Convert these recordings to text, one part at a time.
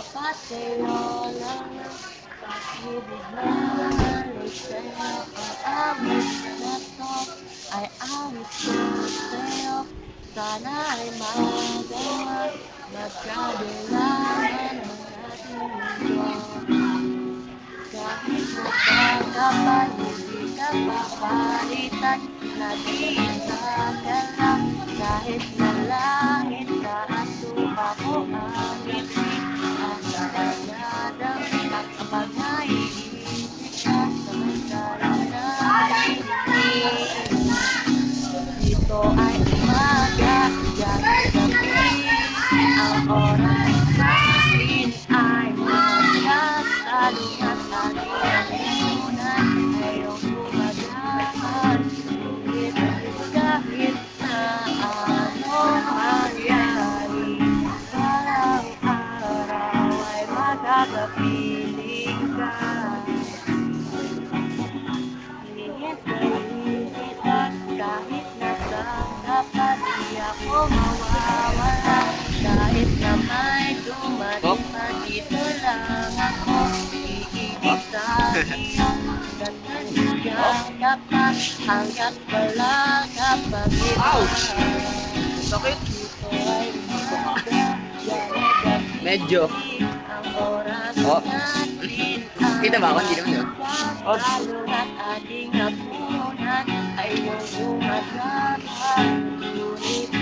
Mapasa'yo lang ang pag-ibig na halik sa'yo. Ang awit na to ay awit ko sa'yo. Sana ay magawa magkabilangan ang ating mundo. Kahit magkakapan, hindi ka papalitan. Nag-iingat ka lang, kahit na langit na aso ako ang ngiti. Ang nakadamit at kapag naiisip ka, sabay ka lang nakikinig. Dito ay umaga, yan ay gabi. Ang oras natin ay magkasalungat. Ating unan ngayong gumagahal. Ngunit kahit na anong mangyari, walang araw ay makakapiling ka. Hihintay-hintitan kahit nasaan ka pa, di ako mawawala. Kahit na may dumating pa, dito lang ako iibig sa iyo. Hanggat nandiyan ka pa, hanggat wala ka pa iba. Sakit. Dito ay umaga, yan ay gabi. Medyo. Ang oras Oh. natin Kita ba ako? Hindi naman yun. lalo na't ating hapunan ay iyong gumagabal. Ngunit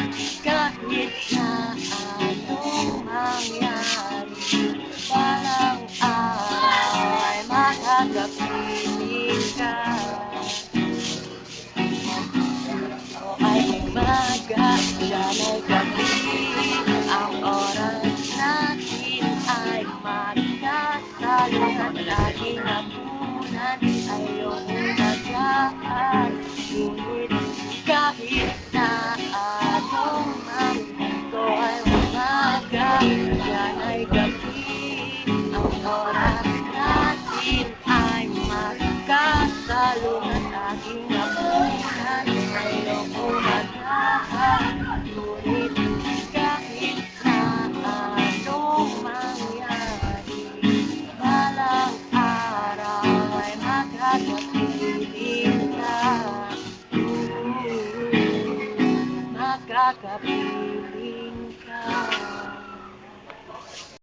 kahit na anong mangyari, walang araw ay makakapiling ka. O ay umaga, yan ay gabi. Ang oras natin ay magkasalungat. Ating hapunan ay iyong umagahan. Ngunit